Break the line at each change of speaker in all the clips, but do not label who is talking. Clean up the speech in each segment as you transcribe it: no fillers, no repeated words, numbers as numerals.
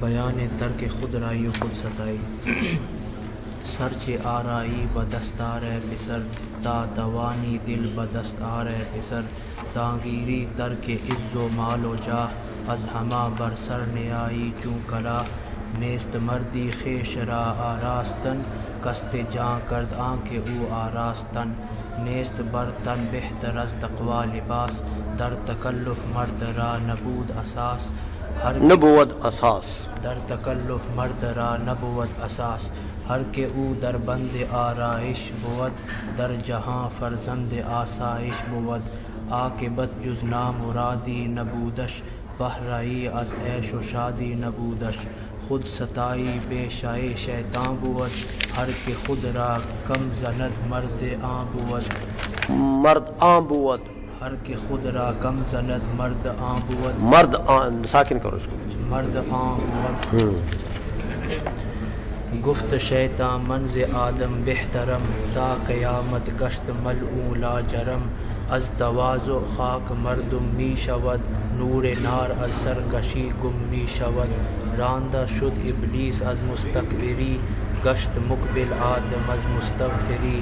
بیان ترک خود رائی و خود ستائی سرچ آرائی بدستار پسر تا توانی دل بدستار پسر تاگیری ترک عز و مال و جاہ از ہما بر سر نیائی چون کلا نیست مردی خیش را آراستن کست جاں کرد آنکہ او آراستن نیست برتن بہتر از تقوی لباس در تکلف مرد را نبود اساس
نبوت اساس
در تکلف مرد را نبوت اساس ہر کہ او در بند آرائش بود در جہاں فرزند آسائش بود عاقبت جز نامرادی نبودش بہرائی از عیش و شادی نبودش خود ستائی پیشائی شیطان بود ہر کہ خود را کم زند مرد آن بود
مرد آن بود
ہر کہ خود را کم زند مرد آن بود
مرد آن ساکن کرو اس کو
مرد آن بود گفت شیطان منز آدم بہترم تا قیامت گشت ملعون لا جرم از تواضع خاک مردم می شود نور نار از سرکشی گم می شود راندہ شد ابلیس از مستکبری گشت مقبل آدم از مستغفری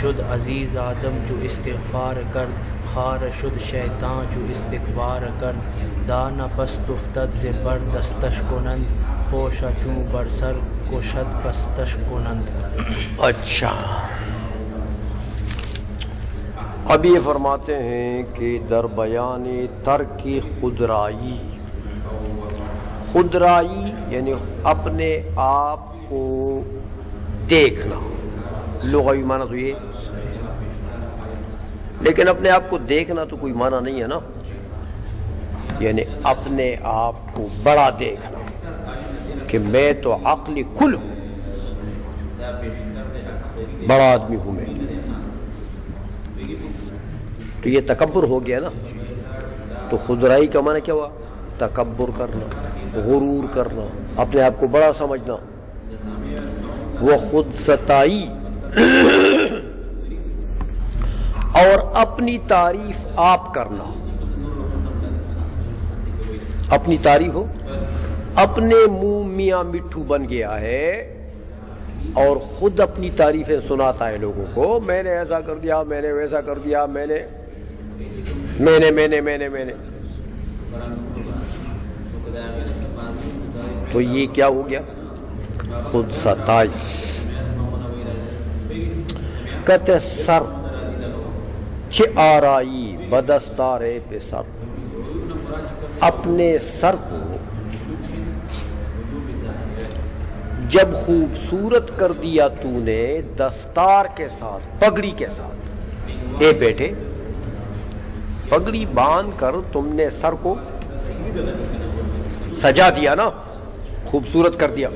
شد عزیز آدم جو استغفار کرد خار شد شیطان جو استکبار کرد دانا پست افتد ز بر دستش کنند خوش چون بر سر کشد پستش کنند.
اچھا اب یہ فرماتے ہیں کہ در بیان ترک خودرائی، خودرائی یعنی اپنے آپ کو دیکھنا، لغوی معنی تو یہ، لیکن اپنے آپ کو دیکھنا تو کوئی معنی نہیں ہے نا، یعنی اپنے آپ کو بڑا دیکھنا کہ میں تو عقل کل ہوں، بڑا آدمی ہوں میں، تو یہ تکبر ہو گیا نا. تو خودرائی کا معنی کیا ہوا؟ تکبر کرنا، غرور کرنا، اپنے آپ کو بڑا سمجھنا. وہ خود ستائی اور اپنی تعریف آپ کرنا، اپنی تعریف ہو، اپنے منہ میاں مٹھو بن گیا ہے اور خود اپنی تعریفیں سناتا ہے لوگوں کو، میں نے ایسا کر دیا، میں نے ویسا کر دیا، میں نے تو یہ کیا ہو گیا؟ خود ستائی. کہتے سر چھ آرائی بدستار پہ سر، اپنے سر کو جب خوبصورت کر دیا تو نے دستار کے ساتھ، پگڑی کے ساتھ. اے بیٹے، پگڑی باندھ کر تم نے سر کو سجا دیا نا، خوبصورت کر دیا.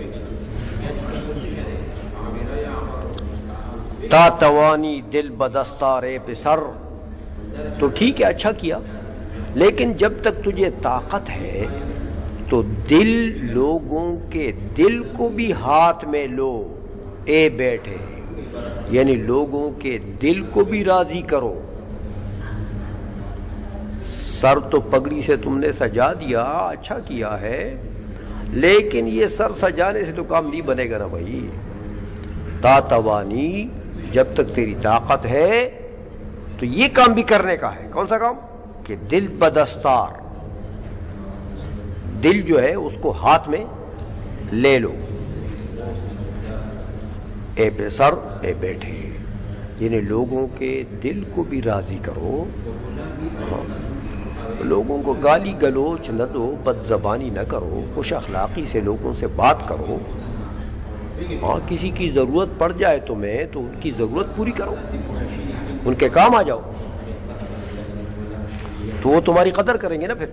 تا توانی دل بدستار پہ سر، تو ٹھیک ہے، اچھا کیا، لیکن جب تک تجھے طاقت ہے تو دل، لوگوں کے دل کو بھی ہاتھ میں لو. اے بیٹھے، یعنی لوگوں کے دل کو بھی راضی کرو. سر تو پگڑی سے تم نے سجا دیا، اچھا کیا ہے، لیکن یہ سر سجانے سے تو کام نہیں بنے گا نا بھائی. تا توانی، جب تک تیری طاقت ہے تو یہ کام بھی کرنے کا ہے. کون سا کام؟ کہ دل بدستار، دل جو ہے اس کو ہاتھ میں لے لو. اے بے سر، اے بیٹھے، یعنی لوگوں کے دل کو بھی راضی کرو. لوگوں کو گالی گلوچ نہ دو، بد زبانی نہ کرو، خوش اخلاقی سے لوگوں سے بات کرو. ہاں، کسی کی ضرورت پڑ جائے تمہیں تو ان کی ضرورت پوری کرو، ان کے کام آ جاؤ، تو وہ تمہاری قدر کریں گے نا. پھر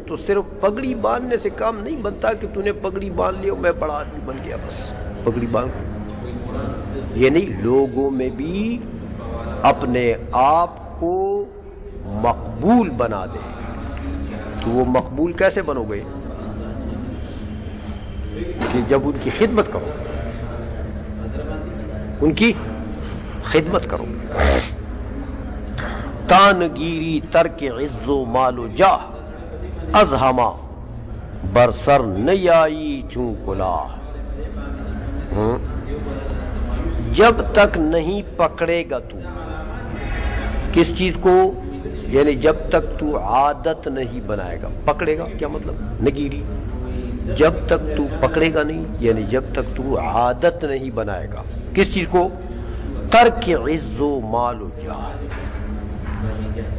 تو صرف پگڑی باندھنے سے کام نہیں بنتا کہ تو نے پگڑی باندھ لیا میں بڑا آدمی بن گیا، بس پگڑی باندھ. یہ نہیں، لوگوں میں بھی اپنے آپ کو مقبول بنا دے. تو وہ مقبول کیسے بنو گے؟ کہ جب ان کی خدمت کرو، ان کی خدمت کرو. تانگیری ترک عز و مال و جاہ از ہما، برسر نہیں آئی چوں کلا، جب تک نہیں پکڑے گا تو کس چیز کو، یعنی جب تک تو عادت نہیں بنائے گا. پکڑے گا کیا مطلب؟ نگیری. جب تک تو پکڑے گا نہیں، یعنی جب تک تو عادت نہیں بنائے گا کس چیز کو، ترک عز و مال و جاہ،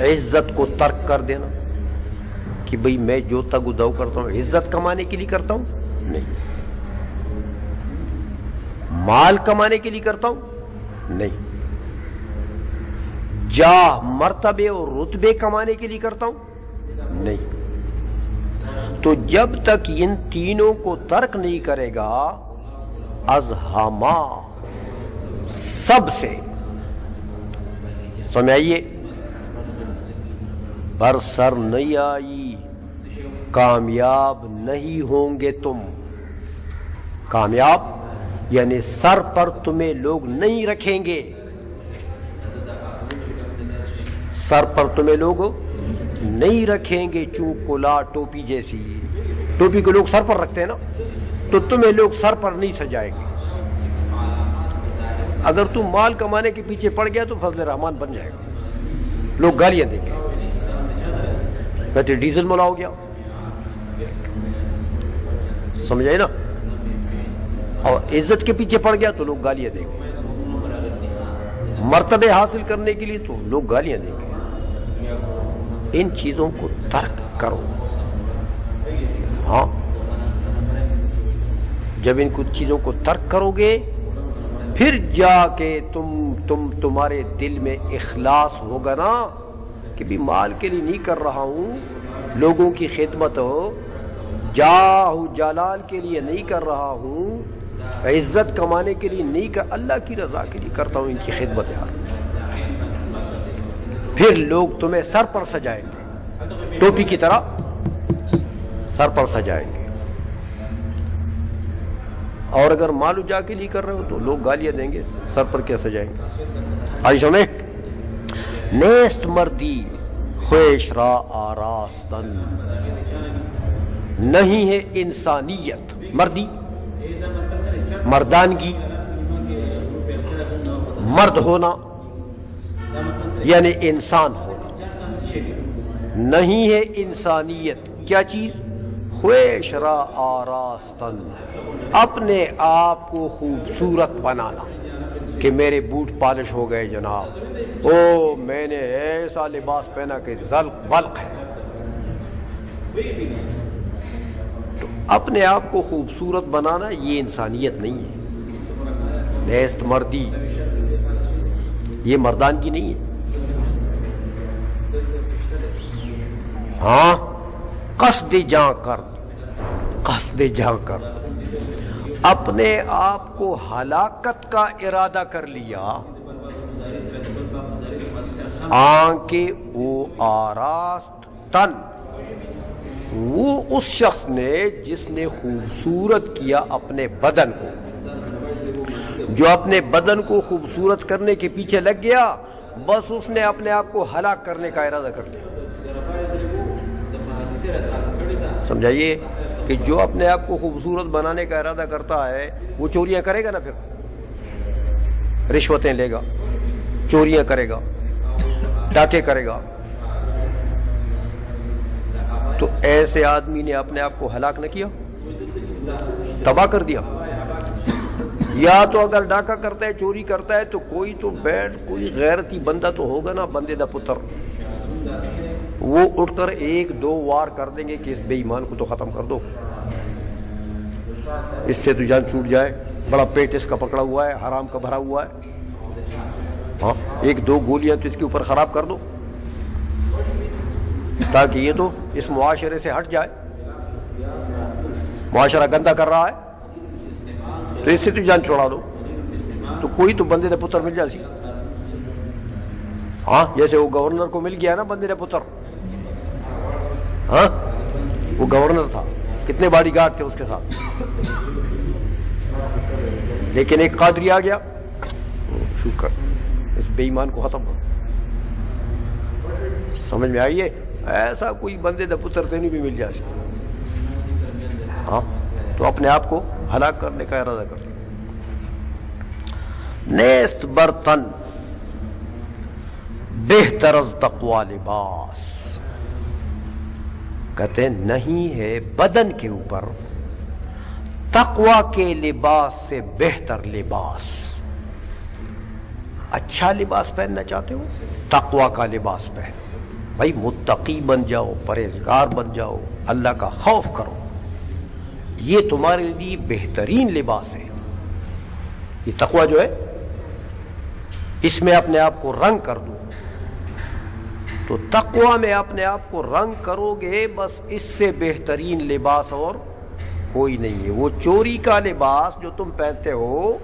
عزت کو ترک کر دینا کہ بھئی میں جو تگ دو کرتا ہوں عزت کمانے کے لیے کرتا ہوں نہیں، مال کمانے کے لیے کرتا ہوں نہیں، جاہ مرتبے اور رتبے کمانے کے لیے کرتا ہوں نہیں. تو جب تک ان تینوں کو ترک نہیں کرے گا، از ہما سب سے، سمجھائیے، پر سر نہیں آئی، کامیاب نہیں ہوں گے تم. کامیاب یعنی سر پر تمہیں لوگ نہیں رکھیں گے، سر پر تمہیں لوگ نہیں رکھیں گے چوں کلا، ٹوپی جیسی. ٹوپی کو لوگ سر پر رکھتے ہیں نا، تو تمہیں لوگ سر پر نہیں سجائیں گے. اگر تم مال کمانے کے پیچھے پڑ گیا تو فضل رحمان بن جائے گا، لوگ گالیاں دیں گے، کہتے ڈیزل مولا ہو گیا، سمجھائے نا. اور عزت کے پیچھے پڑ گیا تو لوگ گالیاں دیں گے، مرتبے حاصل کرنے کے لیے تو لوگ گالیاں دیں گے. ان چیزوں کو ترک کرو. ہاں، جب ان کچھ چیزوں کو ترک کرو گے پھر جا کے تمہارے دل میں اخلاص ہوگا نا کہ بھی مال کے لیے نہیں کر رہا ہوں، لوگوں کی خدمت ہو، جاہ جلال کے لیے نہیں کر رہا ہوں، عزت کمانے کے لیے نہیں کر، اللہ کی رضا کے لیے کرتا ہوں ان کی خدمت. یار پھر لوگ تمہیں سر پر سجائیں گے، ٹوپی کی طرح سر پر سجائیں گے. اور اگر مال جا کے لیے کر رہے ہو تو لوگ گالیاں دیں گے، سر پر کیا سجائیں گے. آئیشوں میں نیست مردی خویش را آراستن، نہیں ہے انسانیت. مردی مردانگی، مرد ہونا یعنی انسان ہونا، نہیں ہے انسانیت. کیا چیز؟ خویش را آراستن، اپنے آپ کو خوبصورت بنانا کہ میرے بوٹ پالش ہو گئے جناب، او میں نے ایسا لباس پہنا کہ زلق بلق ہے. تو اپنے آپ کو خوبصورت بنانا یہ انسانیت نہیں ہے. نیست مردی یہ مردانگی نہیں ہے. ہاں، قصد جاں کر، قصد جاں کر، اپنے آپ کو ہلاکت کا ارادہ کر لیا. آنکھ وہ آراست تن، وہ اس شخص نے جس نے خوبصورت کیا اپنے بدن کو، جو اپنے بدن کو خوبصورت کرنے کے پیچھے لگ گیا، بس اس نے اپنے آپ کو ہلاک کرنے کا ارادہ کر لیا. سمجھائیے کہ جو اپنے آپ کو خوبصورت بنانے کا ارادہ کرتا ہے وہ چوریاں کرے گا نا، پھر رشوتیں لے گا، چوریاں کرے گا، ڈاکے کرے گا. تو ایسے آدمی نے اپنے آپ کو ہلاک نہ کیا، تباہ کر دیا. یا تو اگر ڈاکہ کرتا ہے، چوری کرتا ہے، تو کوئی تو کوئی غیرتی بندہ تو ہوگا نا، بندے دا پتر، وہ اٹھ کر ایک دو وار کر دیں گے کہ اس بے ایمان کو تو ختم کر دو، اس سے تو جان چھوٹ جائے، بڑا پیٹ اس کا پکڑا ہوا ہے، حرام کا بھرا ہوا ہے. ہاں، ایک دو گولیاں تو اس کے اوپر خراب کر دو تاکہ یہ تو اس معاشرے سے ہٹ جائے. معاشرہ گندا کر رہا ہے تو اس سے تو جان چھوڑا دو، تو کوئی تو بندے دا پتر مل جائے. ہاں، جیسے وہ گورنر کو مل گیا نا بندے دا پتر. ہاں، وہ گورنر تھا، کتنے باڈی گارڈ تھے اس کے ساتھ، لیکن ایک قادری آ گیا، شکر اس بے ایمان کو ختم کر. سمجھ میں آئیے؟ ایسا کوئی بندے دا پتر تینوں بھی مل جائے. ہاں تو اپنے آپ کو ہلاک کرنے کا ارادہ کر. نیست برتن بہتر از تقوی لباس. کہتے ہیں نہیں ہے بدن کے اوپر تقوی کے لباس سے بہتر لباس. اچھا لباس پہننا چاہتے ہو تقوی کا لباس پہنو. بھائی متقی بن جاؤ, پرہیزگار بن جاؤ, اللہ کا خوف کرو. یہ تمہارے لیے بہترین لباس ہے. یہ تقوی جو ہے اس میں اپنے آپ کو رنگ کر دو. تو تقوی میں اپنے آپ کو رنگ کرو گے, بس اس سے بہترین لباس اور کوئی نہیں ہے. وہ چوری کا لباس جو تم پہنتے ہو,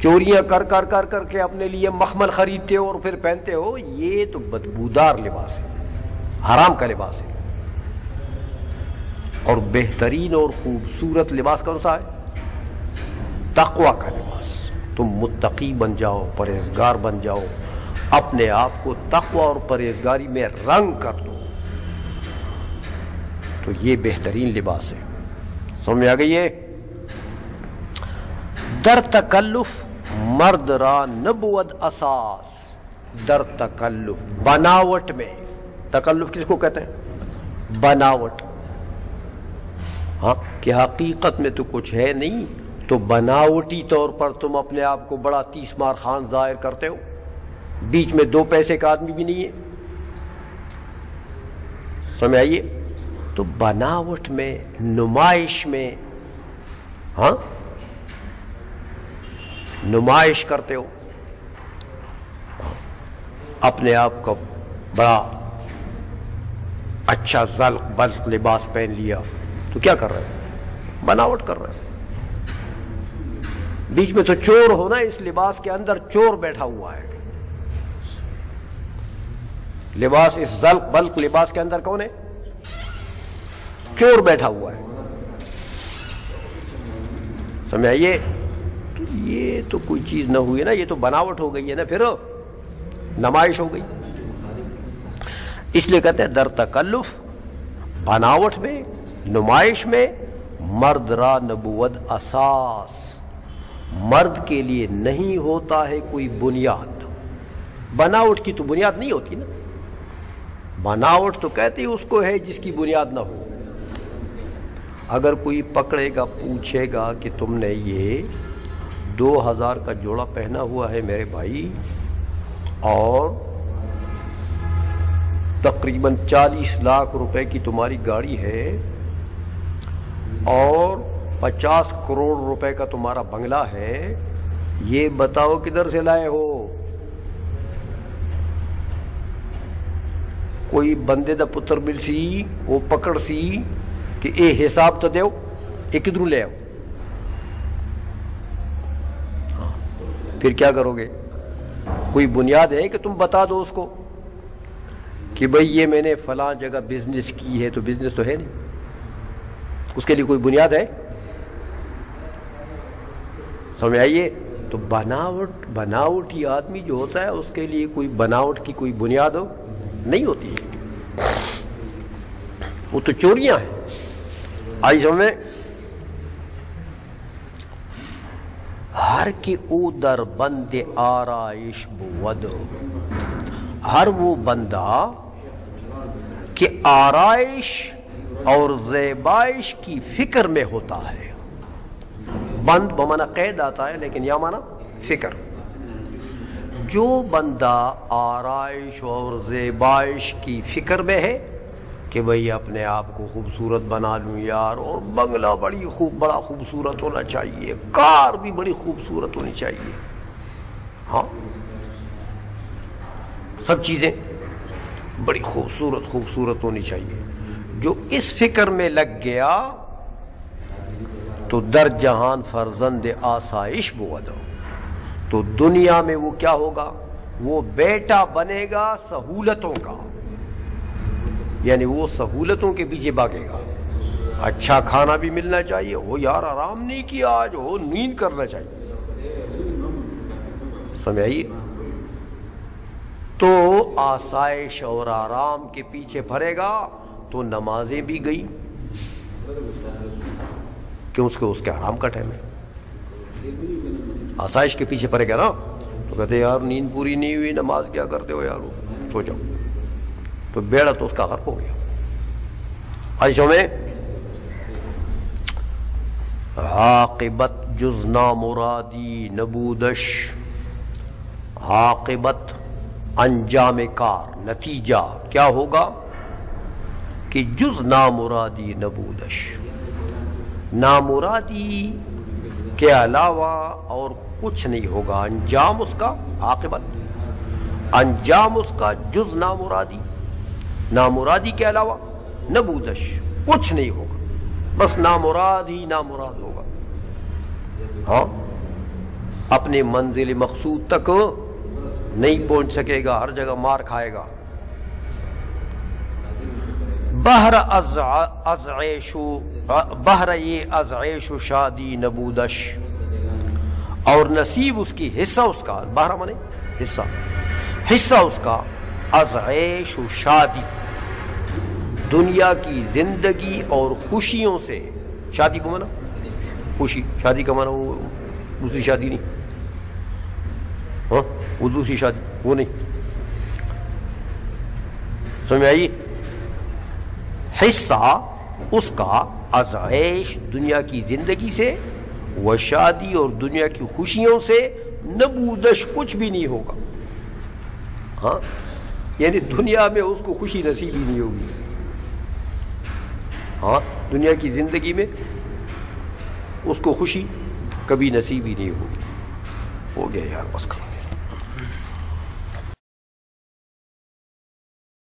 چوریاں کر کر کر کر کے اپنے لیے مخمل خریدتے ہو اور پھر پہنتے ہو, یہ تو بدبودار لباس ہے, حرام کا لباس ہے. اور بہترین اور خوبصورت لباس کون سا ہے؟ تقوی کا لباس. تم متقی بن جاؤ, پرہیزگار بن جاؤ, اپنے آپ کو تقوی اور پرہیزگاری میں رنگ کر دو, تو یہ بہترین لباس ہے. سمجھ میں آ گئی ہے؟ در تکلف مرد را نبود اساس. در تکلف بناوٹ میں, تکلف کس کو کہتے ہیں؟ بناوٹ. ہاں کہ حقیقت میں تو کچھ ہے نہیں, تو بناوٹی طور پر تم اپنے آپ کو بڑا تیسمار خان ظاہر کرتے ہو. بیچ میں 2 پیسے کا آدمی بھی نہیں ہے. سمجھ آئیے؟ تو بناوٹ میں, نمائش میں, ہاں نمائش کرتے ہو. اپنے آپ کو بڑا اچھا زلق بلق لباس پہن لیا, تو کیا کر رہے ہیں؟ بناوٹ کر رہے ہیں. بیچ میں تو چور ہونا, اس لباس کے اندر چور بیٹھا ہوا ہے. لباس, اس زلق بلق لباس کے اندر کون ہے؟ چور بیٹھا ہوا ہے. سمجھ آئیے؟ تو یہ تو کوئی چیز نہ ہوئی نا, یہ تو بناوٹ ہو گئی ہے نا, پھر نمائش ہو گئی. اس لیے کہتے ہیں در تکلف, بناوٹ میں, نمائش میں, مرد را نبوت اساس. مرد کے لیے نہیں ہوتا ہے کوئی بنیاد. بناوٹ کی تو بنیاد نہیں ہوتی نا. بناوٹ تو کہتے اس کو ہے جس کی بنیاد نہ ہو. اگر کوئی پکڑے گا, پوچھے گا کہ تم نے یہ 2000 کا جوڑا پہنا ہوا ہے میرے بھائی, اور تقریباً 40 لاکھ روپے کی تمہاری گاڑی ہے, اور 50 کروڑ روپے کا تمہارا بنگلہ ہے, یہ بتاؤ کدھر سے لائے ہو؟ کوئی بندے دا پتر مل سی, وہ پکڑ سی کہ اے حساب تو دیو, یہ کدھروں لے آؤ؟ پھر کیا کرو گے؟ کوئی بنیاد ہے کہ تم بتا دو اس کو کہ بھئی یہ میں نے فلاں جگہ بزنس کی ہے, تو بزنس تو ہے نہیں, اس کے لیے کوئی بنیاد ہے؟ سمجھ آئیے؟ تو بناوٹی آدمی جو ہوتا ہے اس کے لیے کوئی بناوٹ کی کوئی بنیاد ہو نہیں ہوتی ہے, وہ تو چوریاں ہیں. آئی سمجھ میں؟ ہر کی او در بند آرائش بود. ہر وہ بندہ کہ آرائش اور زیبائش کی فکر میں ہوتا ہے. بند بمانا قید آتا ہے, لیکن یا مانا فکر. جو بندہ آرائش اور زیبائش کی فکر میں ہے کہ بھئی اپنے آپ کو خوبصورت بنا لوں یار, اور بنگلہ بڑا خوبصورت ہونا چاہیے, کار بھی بڑی خوبصورت ہونی چاہیے, ہاں سب چیزیں بڑی خوبصورت ہونی چاہیے. جو اس فکر میں لگ گیا تو در جہان فرزند آسائش بود. تو دنیا میں وہ کیا ہوگا؟ وہ بیٹا بنے گا سہولتوں کا, یعنی وہ سہولتوں کے پیچھے بھاگے گا. اچھا کھانا بھی ملنا چاہیے, ہو یار آرام نہیں کیا آج, ہو نیند کرنا چاہیے. سمجھ آئیے؟ تو آسائش اور آرام کے پیچھے پھرے گا تو نمازیں بھی گئی, کہ اس کے آرام کا ٹائم ہے. آسائش کے پیچھے پڑے گا نا تو کہتے یار نیند پوری نہیں ہوئی, نماز کیا کرتے ہو یار, سو جاؤ. تو بیڑا تو اس کا غرق ہو گیا. عائشہ میں عاقبت جز نامرادی نبودش, عاقبت انجام کار, نتیجہ کیا ہوگا کہ جز نامرادی نبودش, نامرادی کے علاوہ اور کچھ نہیں ہوگا. انجام اس کا, عاقبت انجام اس کا جز نامرادی, نامرادی کے علاوہ نبودش کچھ نہیں ہوگا, بس نامراد ہی نامراد ہوگا. ہاں اپنے منزل مقصود تک نہیں پہنچ سکے گا, ہر جگہ مار کھائے گا. بہر یہ ازعیش و شادی نبودش, اور نصیب اس کی, حصہ اس کا, بہرہ مانے حصہ, حصہ اس کا ازعیش و شادی, دنیا کی زندگی اور خوشیوں سے. شادی کو مانا خوشی, شادی کا مانا وہ دوسری شادی نہیں, ہاں وہ دوسری شادی وہ نہیں, سمجھ میں آئی. حصہ اس کا ازعیش دنیا کی زندگی سے, و شادی اور دنیا کی خوشیوں سے, نبودش کچھ بھی نہیں ہوگا. ہاں یعنی دنیا میں اس کو خوشی نصیب ہی نہیں ہوگی. ہاں دنیا کی زندگی میں اس کو خوشی کبھی نصیب ہی نہیں ہوگی. ہو گیا یار بس.